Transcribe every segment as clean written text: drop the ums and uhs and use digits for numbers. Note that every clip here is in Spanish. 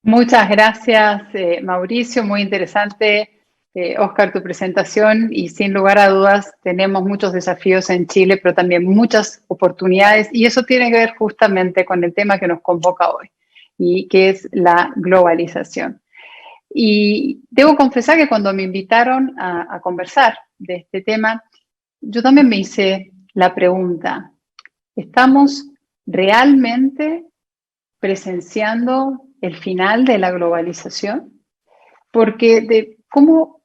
Muchas gracias, Mauricio. Muy interesante, Oscar, tu presentación. Y sin lugar a dudas, tenemos muchos desafíos en Chile, pero también muchas oportunidades. Y eso tiene que ver justamente con el tema que nos convoca hoy, y que es la globalización. Y debo confesar que cuando me invitaron a conversar de este tema, yo también me hice la pregunta, ¿estamos realmente presenciando el final de la globalización? Porque de cómo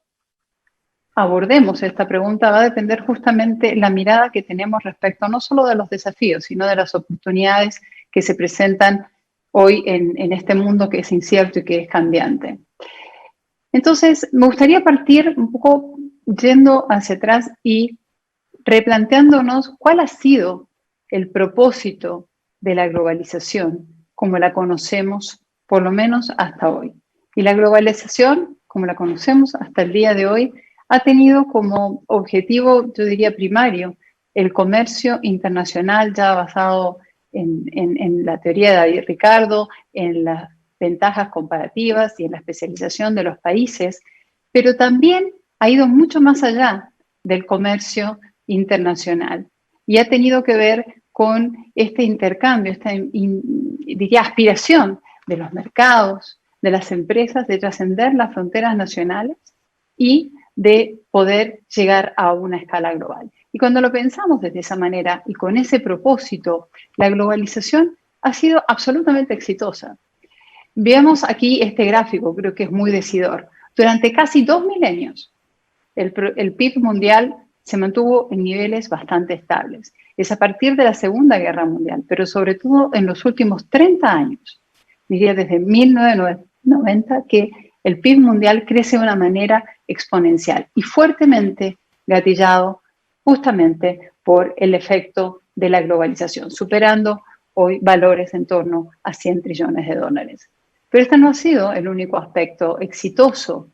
abordemos esta pregunta va a depender justamente la mirada que tenemos respecto no solo de los desafíos, sino de las oportunidades que se presentan hoy en este mundo que es incierto y que es cambiante. Entonces, me gustaría partir un poco yendo hacia atrás y replanteándonos cuál ha sido el propósito de la globalización como la conocemos, por lo menos hasta hoy. Y la globalización, como la conocemos hasta el día de hoy, ha tenido como objetivo, yo diría primario, el comercio internacional ya basado en la teoría de David Ricardo, en las ventajas comparativas y en la especialización de los países, pero también ha ido mucho más allá del comercio internacional y ha tenido que ver con este intercambio, esta diría aspiración de los mercados, de las empresas de trascender las fronteras nacionales y de poder llegar a una escala global. Y cuando lo pensamos desde esa manera y con ese propósito, la globalización ha sido absolutamente exitosa. Veamos aquí este gráfico, creo que es muy decidor. Durante casi 2 milenios, el PIB mundial se mantuvo en niveles bastante estables. Es a partir de la Segunda Guerra Mundial, pero sobre todo en los últimos 30 años, diría desde 1990, que el PIB mundial crece de una manera exponencial y fuertemente gatillado justamente por el efecto de la globalización, superando hoy valores en torno a 100 trillones de dólares. Pero este no ha sido el único aspecto exitoso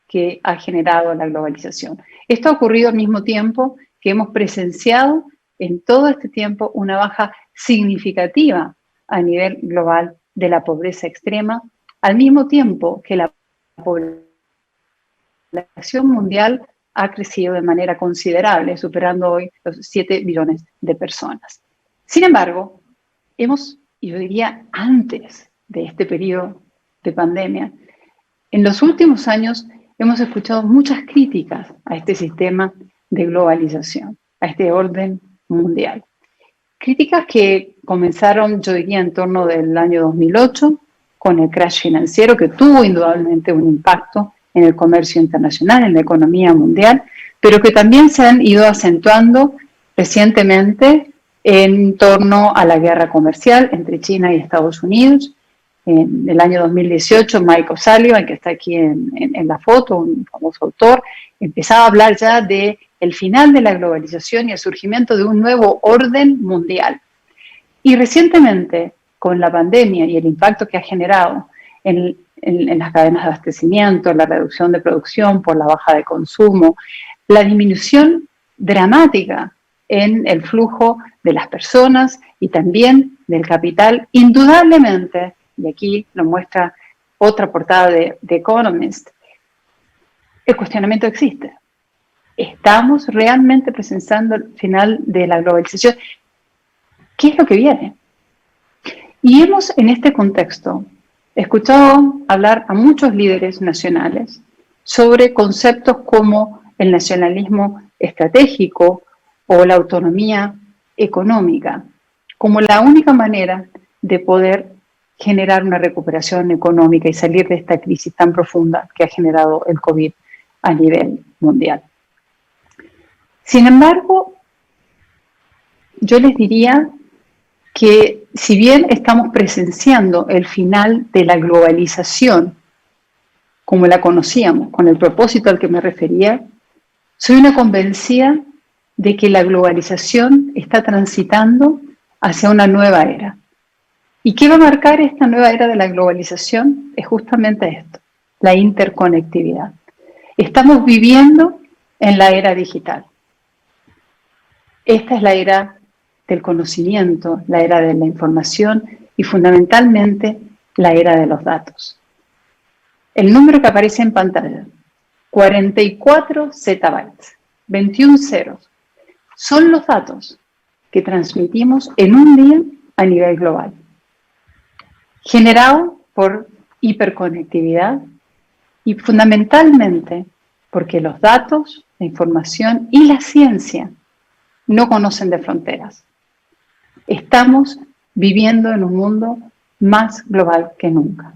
que ha generado la globalización. Esto ha ocurrido al mismo tiempo que hemos presenciado en todo este tiempo una baja significativa a nivel global de la pobreza extrema, al mismo tiempo que la población mundial ha crecido de manera considerable, superando hoy los 7 billones de personas. Sin embargo, yo diría antes de este periodo de pandemia, en los últimos años hemos escuchado muchas críticas a este sistema de globalización, a este orden mundial. Críticas que comenzaron, yo diría, en torno del año 2008, con el crash financiero que tuvo indudablemente un impacto en el comercio internacional, en la economía mundial, pero que también se han ido acentuando recientemente en torno a la guerra comercial entre China y Estados Unidos. En el año 2018, Mike O'Sullivan, que está aquí en la foto, un famoso autor, empezaba a hablar ya de el final de la globalización y el surgimiento de un nuevo orden mundial. Y recientemente, con la pandemia y el impacto que ha generado en las cadenas de abastecimiento, la reducción de producción por la baja de consumo, la disminución dramática en el flujo de las personas y también del capital, indudablemente, y aquí lo muestra otra portada de The Economist, el cuestionamiento existe. ¿Estamos realmente presenciando el final de la globalización? ¿Qué es lo que viene? Y hemos, en este contexto, escuchado hablar a muchos líderes nacionales sobre conceptos como el nacionalismo estratégico o la autonomía económica, como la única manera de poder generar una recuperación económica y salir de esta crisis tan profunda que ha generado el COVID a nivel mundial. Sin embargo, yo les diría que si bien estamos presenciando el final de la globalización, como la conocíamos, con el propósito al que me refería, soy una convencida de que la globalización está transitando hacia una nueva era. ¿Y qué va a marcar esta nueva era de la globalización? Es justamente esto, la interconectividad. Estamos viviendo en la era digital. Esta es la era del conocimiento, la era de la información y fundamentalmente la era de los datos. El número que aparece en pantalla, 44 zettabytes, 21 ceros, son los datos que transmitimos en un día a nivel global, generado por hiperconectividad y fundamentalmente porque los datos, la información y la ciencia no conocen de fronteras. Estamos viviendo en un mundo más global que nunca.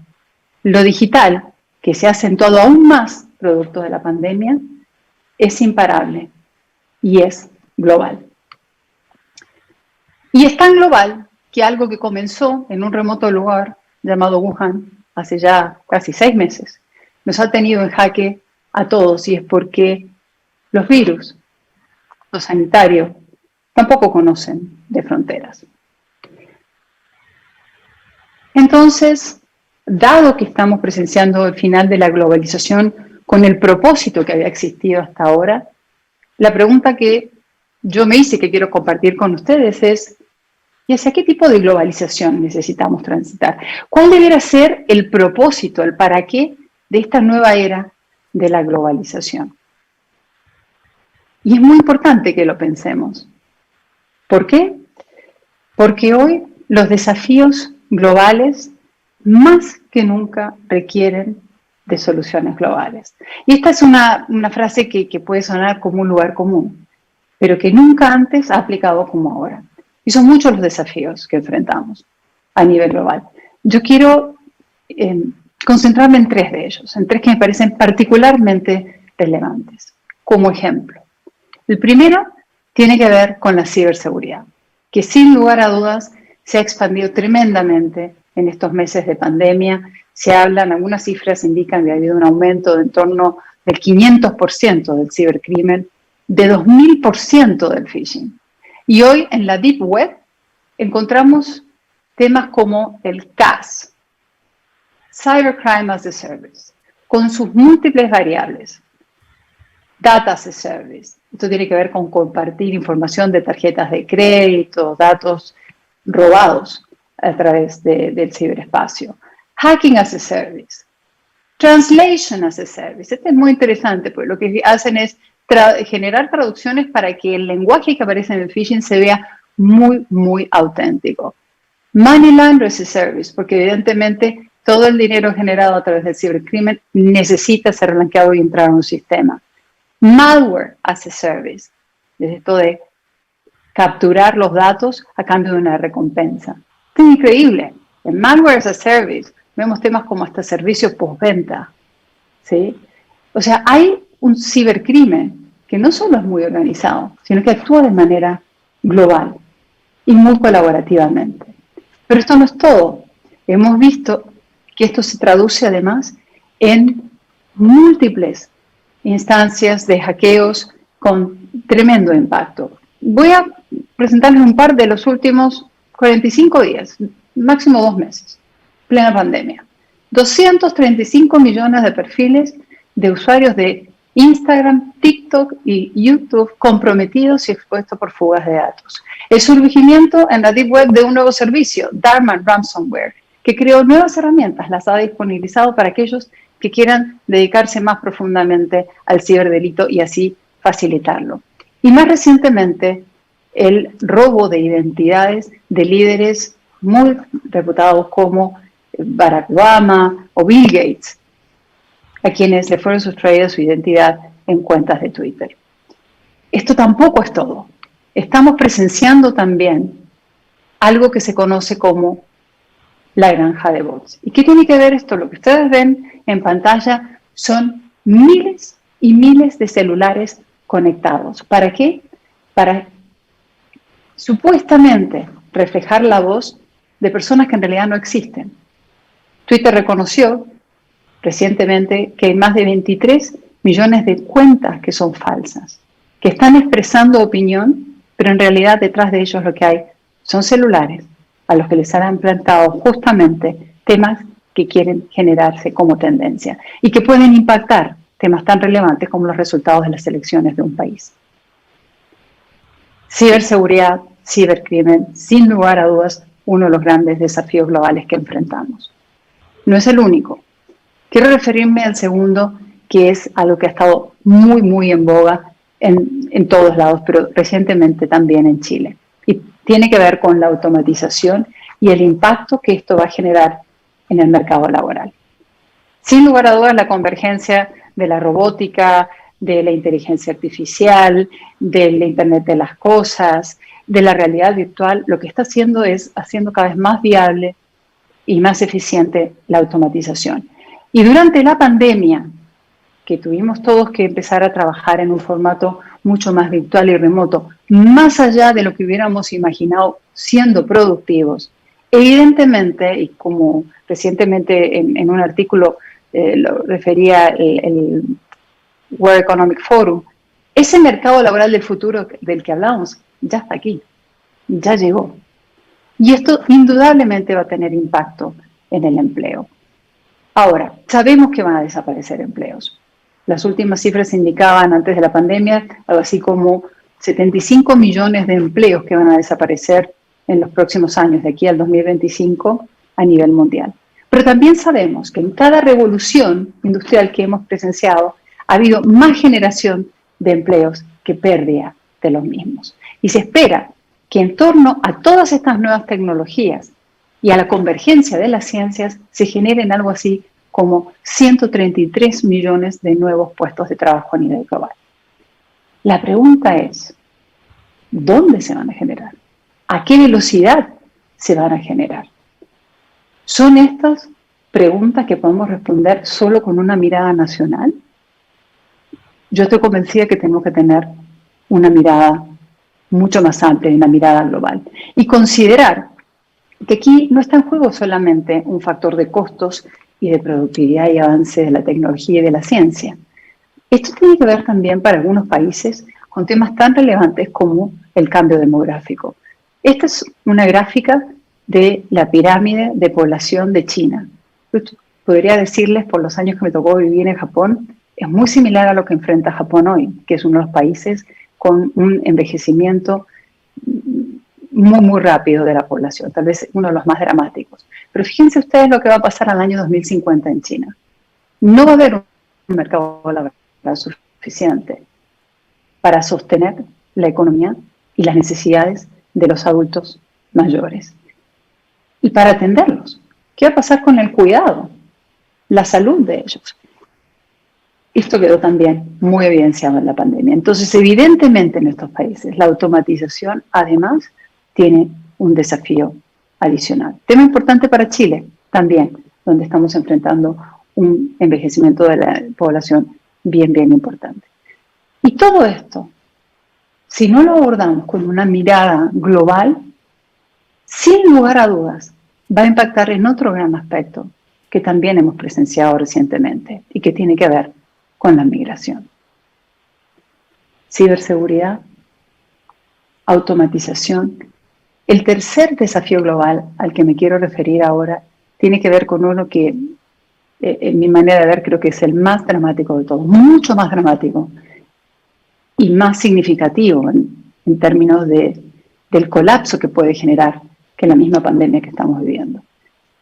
Lo digital, que se ha acentuado aún más producto de la pandemia, es imparable y es global. Y es tan global que algo que comenzó en un remoto lugar llamado Wuhan hace ya casi 6 meses, nos ha tenido en jaque a todos, y es porque los virus, los sanitarios, tampoco conocen de fronteras. Entonces, dado que estamos presenciando el final de la globalización con el propósito que había existido hasta ahora, la pregunta que yo me hice, que quiero compartir con ustedes, es: ¿y hacia qué tipo de globalización necesitamos transitar? ¿Cuál debería ser el propósito, el para qué de esta nueva era de la globalización? Y es muy importante que lo pensemos. ¿Por qué? Porque hoy los desafíos globales más que nunca requieren de soluciones globales. Y esta es una frase que puede sonar como un lugar común, pero que nunca antes ha aplicado como ahora. Y son muchos los desafíos que enfrentamos a nivel global. Yo quiero concentrarme en 3 de ellos, en 3 que me parecen particularmente relevantes. Como ejemplo, el primero tiene que ver con la ciberseguridad, que sin lugar a dudas se ha expandido tremendamente en estos meses de pandemia. Se hablan, algunas cifras indican que ha habido un aumento de en torno del 500% del cibercrimen, de 2000% del phishing. Y hoy en la Deep Web encontramos temas como el CAS, Cybercrime as a Service, con sus múltiples variables. Data as a Service, esto tiene que ver con compartir información de tarjetas de crédito, datos robados a través del ciberespacio. Hacking as a Service, Translation as a Service. Este es muy interesante, porque lo que hacen es generar traducciones para que el lenguaje que aparece en el phishing se vea muy, muy auténtico. Money Laundering as a Service, porque evidentemente todo el dinero generado a través del cibercrimen necesita ser blanqueado y entrar a un sistema. Malware as a Service, es esto de capturar los datos a cambio de una recompensa. Esto es increíble. En Malware as a Service vemos temas como hasta servicios postventa, ¿sí? O sea, hay un cibercrimen que no solo es muy organizado, sino que actúa de manera global y muy colaborativamente. Pero esto no es todo. Hemos visto que esto se traduce además en múltiples instancias de hackeos con tremendo impacto. Voy a presentarles un par de los últimos 45 días, máximo 2 meses, plena pandemia. 235 millones de perfiles de usuarios de Instagram, TikTok y YouTube comprometidos y expuestos por fugas de datos. El surgimiento en la Deep Web de un nuevo servicio, Dharma Ransomware, que creó nuevas herramientas, las ha disponibilizado para aquellos que quieran dedicarse más profundamente al ciberdelito y así facilitarlo. Y más recientemente, el robo de identidades de líderes muy reputados como Barack Obama o Bill Gates, a quienes le fueron sustraídas su identidad en cuentas de Twitter. Esto tampoco es todo. Estamos presenciando también algo que se conoce como la granja de bots. ¿Y qué tiene que ver esto? Lo que ustedes ven en pantalla son miles y miles de celulares conectados. ¿Para qué? Para supuestamente reflejar la voz de personas que en realidad no existen. Twitter reconoció recientemente que hay más de 23 millones de cuentas que son falsas, que están expresando opinión, pero en realidad detrás de ellos lo que hay son celulares a los que les han implantado justamente temas que quieren generarse como tendencia y que pueden impactar temas tan relevantes como los resultados de las elecciones de un país. Ciberseguridad, cibercrimen, sin lugar a dudas, uno de los grandes desafíos globales que enfrentamos. No es el único. Quiero referirme al segundo, que es algo que ha estado muy, muy en boga en todos lados, pero recientemente también en Chile. Y tiene que ver con la automatización y el impacto que esto va a generar en el mercado laboral. Sin lugar a dudas, la convergencia de la robótica, de la inteligencia artificial, del Internet de las cosas, de la realidad virtual, lo que está haciendo es haciendo cada vez más viable y más eficiente la automatización. Y durante la pandemia, que tuvimos todos que empezar a trabajar en un formato mucho más virtual y remoto, más allá de lo que hubiéramos imaginado siendo productivos, evidentemente, y como recientemente en un artículo lo refería el World Economic Forum, ese mercado laboral del futuro del que hablamos ya está aquí, ya llegó. Y esto indudablemente va a tener impacto en el empleo. Ahora, sabemos que van a desaparecer empleos. Las últimas cifras indicaban antes de la pandemia algo así como 75 millones de empleos que van a desaparecer en los próximos años, de aquí al 2025, a nivel mundial. Pero también sabemos que en cada revolución industrial que hemos presenciado ha habido más generación de empleos que pérdida de los mismos. Y se espera que en torno a todas estas nuevas tecnologías y a la convergencia de las ciencias se generen algo así como 133 millones de nuevos puestos de trabajo a nivel global. La pregunta es, ¿dónde se van a generar? ¿A qué velocidad se van a generar? ¿Son estas preguntas que podemos responder solo con una mirada nacional? Yo estoy convencida que tenemos que tener una mirada mucho más amplia y una mirada global. Y considerar que aquí no está en juego solamente un factor de costos y de productividad y avance de la tecnología y de la ciencia. Esto tiene que ver también para algunos países con temas tan relevantes como el cambio demográfico. Esta es una gráfica de la pirámide de población de China. Yo podría decirles, por los años que me tocó vivir en Japón, es muy similar a lo que enfrenta Japón hoy, que es uno de los países con un envejecimiento muy, muy rápido de la población, tal vez uno de los más dramáticos. Pero fíjense ustedes lo que va a pasar al año 2050 en China. No va a haber un mercado laboral suficiente para sostener la economía y las necesidades de los adultos mayores. Y para atenderlos, ¿qué va a pasar con el cuidado, la salud de ellos? Esto quedó también muy evidenciado en la pandemia. Entonces, evidentemente en estos países, la automatización además tiene un desafío adicional. Tema importante para Chile también, donde estamos enfrentando un envejecimiento de la población bien, bien importante. Y todo esto, si no lo abordamos con una mirada global, sin lugar a dudas, va a impactar en otro gran aspecto que también hemos presenciado recientemente y que tiene que ver con la migración. Ciberseguridad, automatización. El tercer desafío global al que me quiero referir ahora tiene que ver con uno que, en mi manera de ver, creo que es el más dramático de todos, mucho más dramático y más significativo en términos del colapso que puede generar que la misma pandemia que estamos viviendo,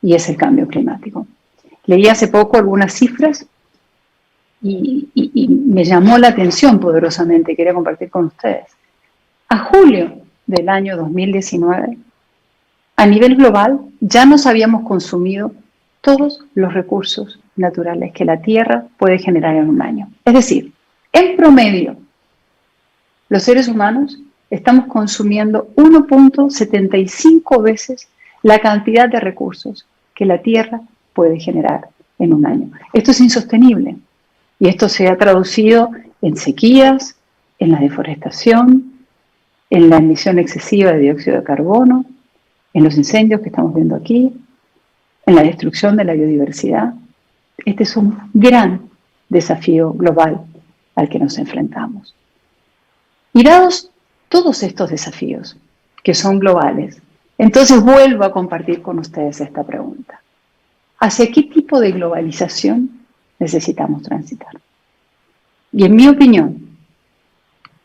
y es el cambio climático. Leí hace poco algunas cifras y me llamó la atención poderosamente, quería compartir con ustedes. A julio del año 2019, a nivel global, ya nos habíamos consumido todos los recursos naturales que la Tierra puede generar en un año. Es decir, en promedio, los seres humanos estamos consumiendo 1.75 veces la cantidad de recursos que la Tierra puede generar en un año. Esto es insostenible y esto se ha traducido en sequías, en la deforestación, en la emisión excesiva de dióxido de carbono, en los incendios que estamos viendo aquí, en la destrucción de la biodiversidad. Este es un gran desafío global al que nos enfrentamos. Y dados todos estos desafíos, que son globales, entonces vuelvo a compartir con ustedes esta pregunta. ¿Hacia qué tipo de globalización necesitamos transitar? Y en mi opinión,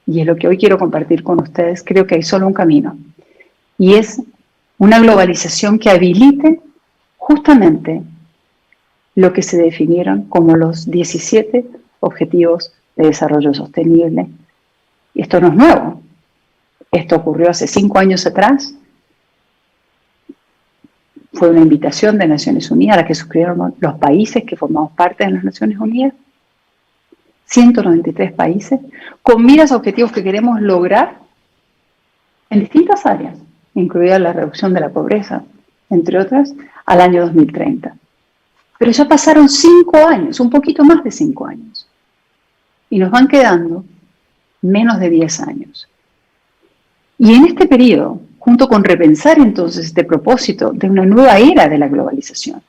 y es lo que hoy quiero compartir con ustedes, creo que hay solo un camino, y es una globalización que habilite justamente lo que se definieron como los 17 Objetivos de Desarrollo Sostenible. Y esto no es nuevo. Esto ocurrió hace 5 años atrás. Fue una invitación de Naciones Unidas a la que suscribieron los países que formamos parte de las Naciones Unidas. 193 países, con miras a objetivos que queremos lograr en distintas áreas, incluida la reducción de la pobreza, entre otras, al año 2030. Pero ya pasaron 5 años, un poquito más de 5 años, y nos van quedando menos de 10 años. Y en este periodo, junto con repensar entonces este propósito de una nueva era de la globalización,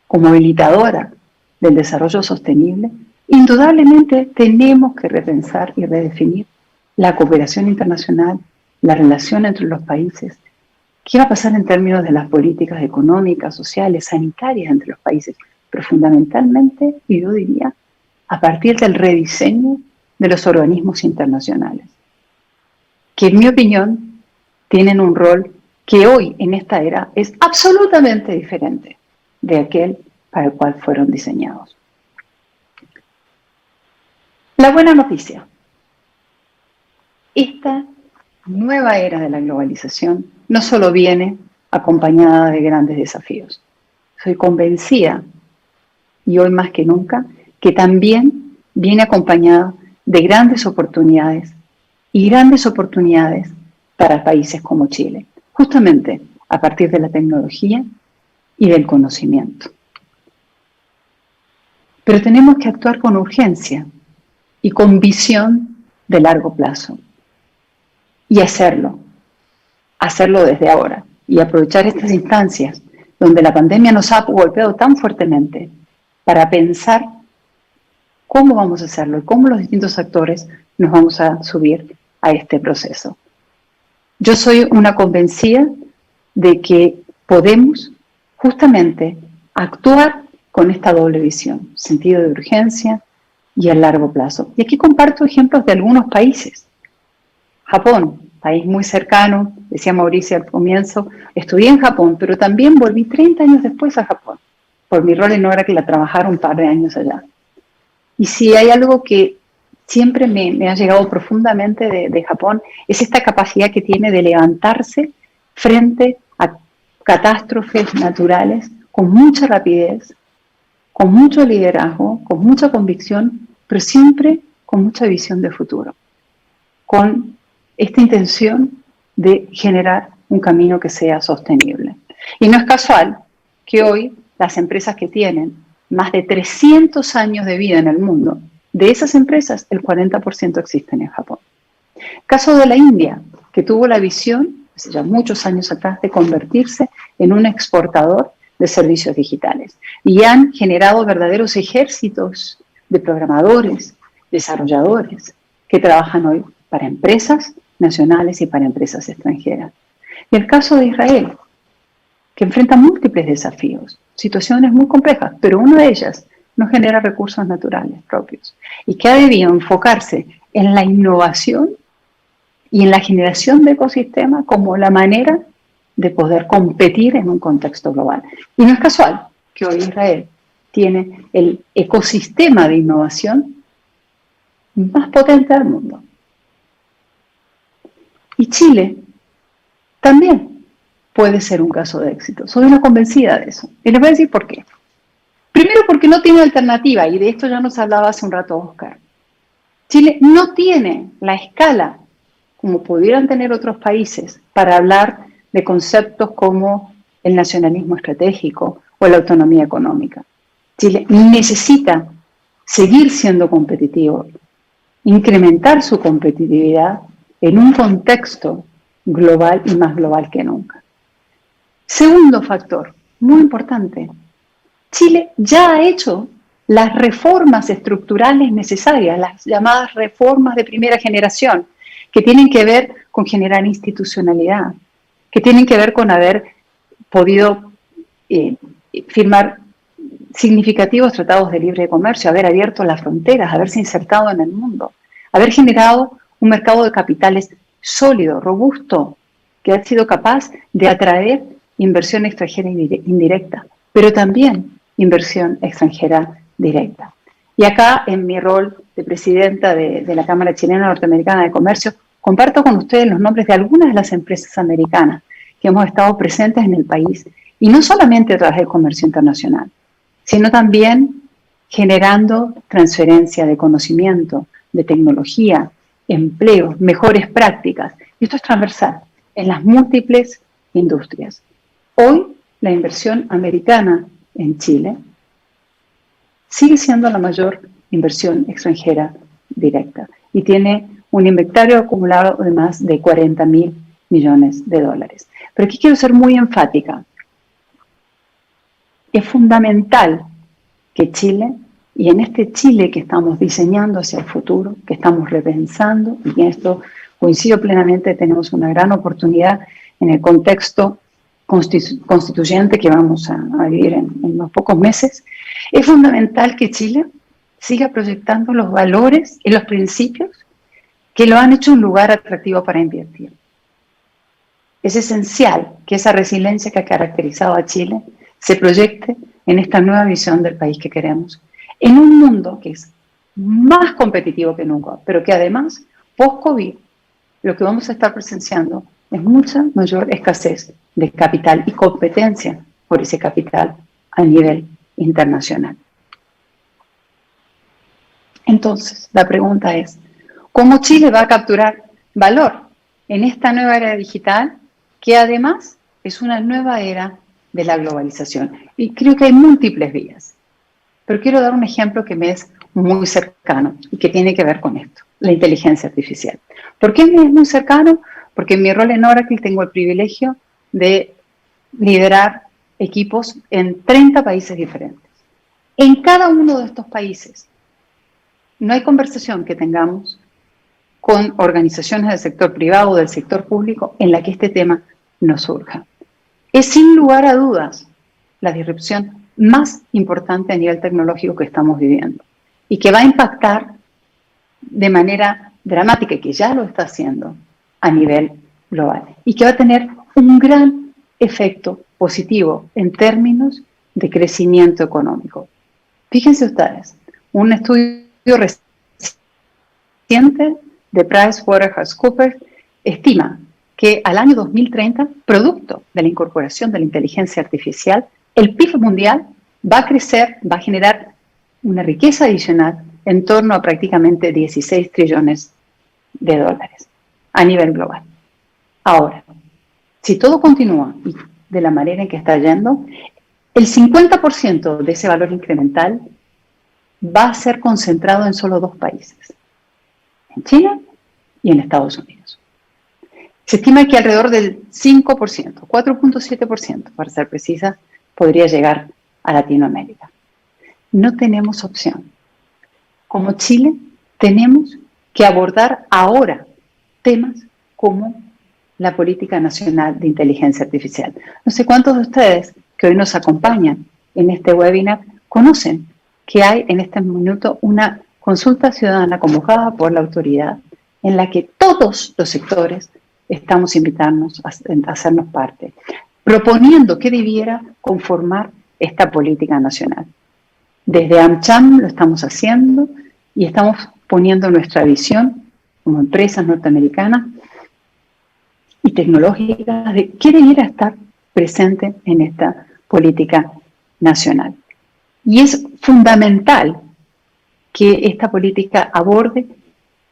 como habilitadora del desarrollo sostenible, indudablemente tenemos que repensar y redefinir la cooperación internacional, la relación entre los países, qué va a pasar en términos de las políticas económicas, sociales, sanitarias entre los países, pero fundamentalmente, y yo diría, a partir del rediseño de los organismos internacionales, que en mi opinión tienen un rol que hoy en esta era es absolutamente diferente de aquel para el cual fueron diseñados. La buena noticia, esta nueva era de la globalización no solo viene acompañada de grandes desafíos. Soy convencida, y hoy más que nunca, que también viene acompañada de grandes oportunidades y grandes oportunidades para países como Chile, justamente a partir de la tecnología y del conocimiento. Pero tenemos que actuar con urgencia y con visión de largo plazo. Y hacerlo desde ahora. Y aprovechar estas instancias donde la pandemia nos ha golpeado tan fuertemente para pensar cómo vamos a hacerlo y cómo los distintos actores nos vamos a subir a este proceso. Yo soy una convencida de que podemos justamente actuar con esta doble visión, sentido de urgencia y a largo plazo. Y aquí comparto ejemplos de algunos países. Japón, país muy cercano, decía Mauricio al comienzo, estudié en Japón, pero también volví 30 años después a Japón, por mi rol en obra que la trabajara un par de años allá. Y si hay algo que siempre me ha llegado profundamente de Japón, es esta capacidad que tiene de levantarse frente a catástrofes naturales con mucha rapidez, con mucho liderazgo, con mucha convicción, pero siempre con mucha visión de futuro, con esta intención de generar un camino que sea sostenible. Y no es casual que hoy las empresas que tienen más de 300 años de vida en el mundo, de esas empresas el 40% existen en Japón. Caso de la India, que tuvo la visión, hace ya muchos años atrás, de convertirse en un exportador de servicios digitales. Y han generado verdaderos ejércitos de programadores, desarrolladores, que trabajan hoy para empresas nacionales y para empresas extranjeras. Y el caso de Israel, que enfrenta múltiples desafíos, situaciones muy complejas, pero una de ellas no genera recursos naturales propios y que ha debido enfocarse en la innovación y en la generación de ecosistemas como la manera de poder competir en un contexto global. Y no es casual que hoy Israel tiene el ecosistema de innovación más potente del mundo. Y Chile también puede ser un caso de éxito. Soy una convencida de eso. Y les voy a decir por qué. Primero porque no tiene alternativa, y de esto ya nos hablaba hace un rato Oscar. Chile no tiene la escala como pudieran tener otros países para hablar de conceptos como el nacionalismo estratégico o la autonomía económica. Chile necesita seguir siendo competitivo, incrementar su competitividad en un contexto global y más global que nunca. Segundo factor, muy importante, Chile ya ha hecho las reformas estructurales necesarias, las llamadas reformas de primera generación, que tienen que ver con generar institucionalidad, que tienen que ver con haber podido firmar significativos tratados de libre comercio, haber abierto las fronteras, haberse insertado en el mundo, haber generado un mercado de capitales sólido, robusto, que ha sido capaz de atraer inversión extranjera indirecta, pero también inversión extranjera directa. Y acá, en mi rol de presidenta de la Cámara Chilena Norteamericana de Comercio, comparto con ustedes los nombres de algunas de las empresas americanas que hemos estado presentes en el país, y no solamente a través del comercio internacional, sino también generando transferencia de conocimiento, de tecnología, empleo, mejores prácticas. Y esto es transversal en las múltiples industrias. Hoy, la inversión americana en Chile sigue siendo la mayor inversión extranjera directa y tiene un inventario acumulado de más de 40.000 millones de dólares. Pero aquí quiero ser muy enfática. Es fundamental que Chile, y en este Chile que estamos diseñando hacia el futuro, que estamos repensando, y en esto coincido plenamente, tenemos una gran oportunidad en el contexto constituyente que vamos a vivir en unos pocos meses, es fundamental que Chile siga proyectando los valores y los principios que lo han hecho un lugar atractivo para invertir. Es esencial que esa resiliencia que ha caracterizado a Chile se proyecte en esta nueva visión del país que queremos, en un mundo que es más competitivo que nunca, pero que además, post-COVID, lo que vamos a estar presenciando es mucha mayor escasez de capital y competencia por ese capital a nivel internacional. Entonces, la pregunta es, ¿cómo Chile va a capturar valor en esta nueva era digital que además es una nueva era de la globalización? Y creo que hay múltiples vías, pero quiero dar un ejemplo que me es muy cercano y que tiene que ver con esto, la inteligencia artificial. ¿Por qué me es muy cercano? Porque en mi rol en Oracle tengo el privilegio de liderar equipos en 30 países diferentes. En cada uno de estos países no hay conversación que tengamos con organizaciones del sector privado o del sector público en la que este tema no surja. Es sin lugar a dudas la disrupción más importante a nivel tecnológico que estamos viviendo y que va a impactar de manera dramática, y que ya lo está haciendo a nivel global, y que va a tener un gran efecto positivo en términos de crecimiento económico. Fíjense ustedes, un estudio reciente de PricewaterhouseCoopers estima que al año 2030, producto de la incorporación de la inteligencia artificial, el PIB mundial va a crecer, va a generar una riqueza adicional en torno a prácticamente 16 trillones de dólares a nivel global. Ahora, si todo continúa de la manera en que está yendo, el 50% de ese valor incremental va a ser concentrado en solo dos países, en China y en Estados Unidos. Se estima que alrededor del 5%, 4.7%, para ser precisa, podría llegar a Latinoamérica. No tenemos opción. Como Chile, tenemos que abordar ahora temas como la Política Nacional de Inteligencia Artificial. No sé cuántos de ustedes que hoy nos acompañan en este webinar conocen que hay en este minuto una consulta ciudadana convocada por la autoridad en la que todos los sectores estamos invitándonos a hacernos parte, proponiendo que debiera conformar esta política nacional. Desde AmCham lo estamos haciendo y estamos poniendo nuestra visión como empresas norteamericanas y tecnológicas de qué debiera estar presente en esta política nacional. Y es fundamental que esta política aborde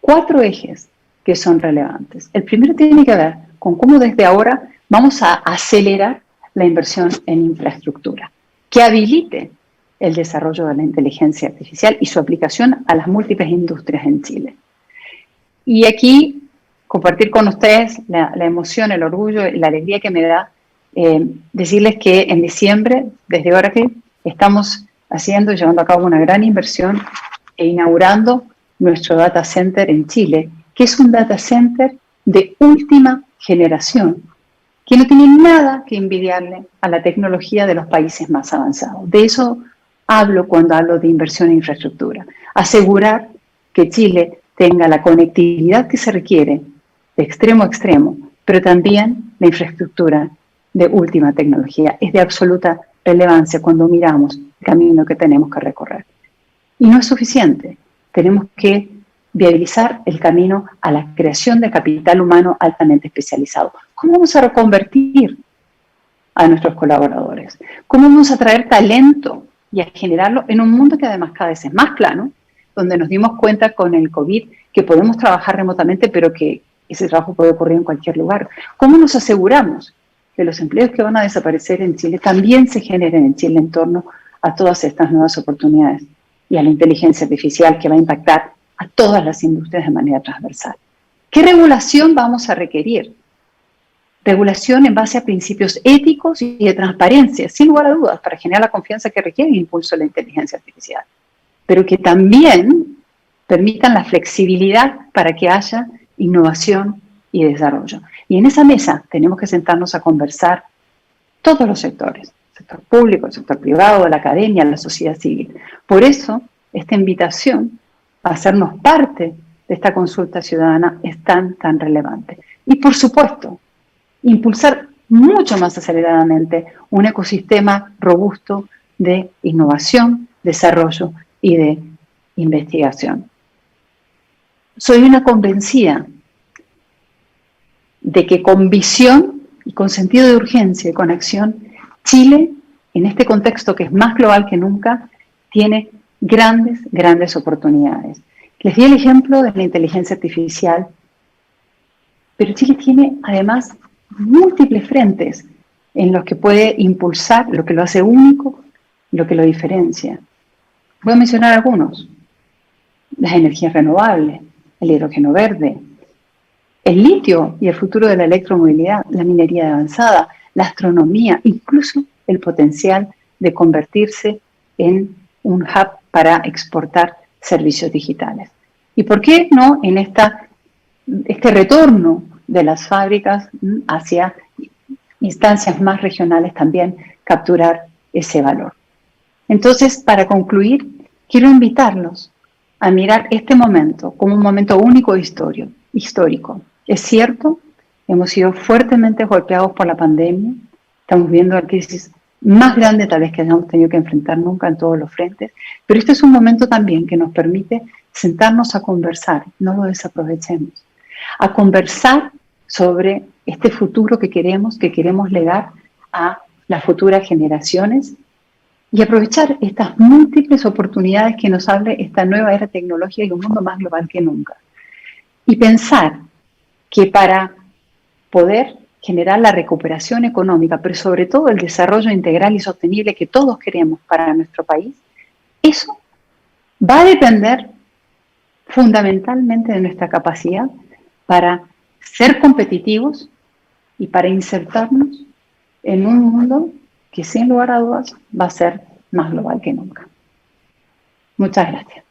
4 ejes que son relevantes. El primero tiene que ver con cómo desde ahora vamos a acelerar la inversión en infraestructura, que habilite el desarrollo de la inteligencia artificial y su aplicación a las múltiples industrias en Chile. Y aquí compartir con ustedes la emoción, el orgullo y la alegría que me da decirles que en diciembre, desde Oracle, estamos haciendo y llevando a cabo una gran inversión e inaugurando nuestro data center en Chile, que es un data center de última generación, que no tiene nada que envidiarle a la tecnología de los países más avanzados. De eso hablo cuando hablo de inversión en infraestructura. Asegurar que Chile tenga la conectividad que se requiere de extremo a extremo, pero también la infraestructura de última tecnología. Es de absoluta relevancia cuando miramos el camino que tenemos que recorrer. Y no es suficiente. Tenemos que viabilizar el camino a la creación de capital humano altamente especializado. ¿Cómo vamos a reconvertir a nuestros colaboradores? ¿Cómo vamos a traer talento y a generarlo en un mundo que además cada vez es más plano, donde nos dimos cuenta con el COVID que podemos trabajar remotamente, pero que ese trabajo puede ocurrir en cualquier lugar? ¿Cómo nos aseguramos que los empleos que van a desaparecer en Chile también se generen en Chile en torno a todas estas nuevas oportunidades y a la inteligencia artificial que va a impactar a todas las industrias de manera transversal? ¿Qué regulación vamos a requerir? Regulación en base a principios éticos y de transparencia, sin lugar a dudas, para generar la confianza que requiere el impulso de la inteligencia artificial, pero que también permitan la flexibilidad para que haya innovación y desarrollo. Y en esa mesa tenemos que sentarnos a conversar todos los sectores, el sector público, el sector privado, la academia, la sociedad civil. Por eso, esta invitación a hacernos parte de esta consulta ciudadana es tan relevante. Y por supuesto, impulsar mucho más aceleradamente un ecosistema robusto de innovación, desarrollo y de investigación. Soy una convencida de que con visión y con sentido de urgencia y con acción, Chile, en este contexto que es más global que nunca, tiene grandes oportunidades. Les di el ejemplo de la inteligencia artificial, pero Chile tiene además múltiples frentes en los que puede impulsar lo que lo hace único, lo que lo diferencia. Voy a mencionar algunos: las energías renovables, el hidrógeno verde, el litio y el futuro de la electromovilidad, la minería avanzada, la astronomía, incluso el potencial de convertirse en un hub para exportar servicios digitales. ¿Y por qué no en este retorno de las fábricas hacia instancias más regionales también capturar ese valor? Entonces, para concluir, quiero invitarlos a mirar este momento como un momento único e histórico. Es cierto, hemos sido fuertemente golpeados por la pandemia, estamos viendo la crisis más grande tal vez que hayamos tenido que enfrentar nunca en todos los frentes, pero este es un momento también que nos permite sentarnos a conversar, no lo desaprovechemos, a conversar sobre este futuro que queremos legar a las futuras generaciones y aprovechar estas múltiples oportunidades que nos abre esta nueva era tecnológica y un mundo más global que nunca. Y pensar que para poder generar la recuperación económica, pero sobre todo el desarrollo integral y sostenible que todos queremos para nuestro país, eso va a depender fundamentalmente de nuestra capacidad para ser competitivos y para insertarnos en un mundo que sin lugar a dudas va a ser más global que nunca. Muchas gracias.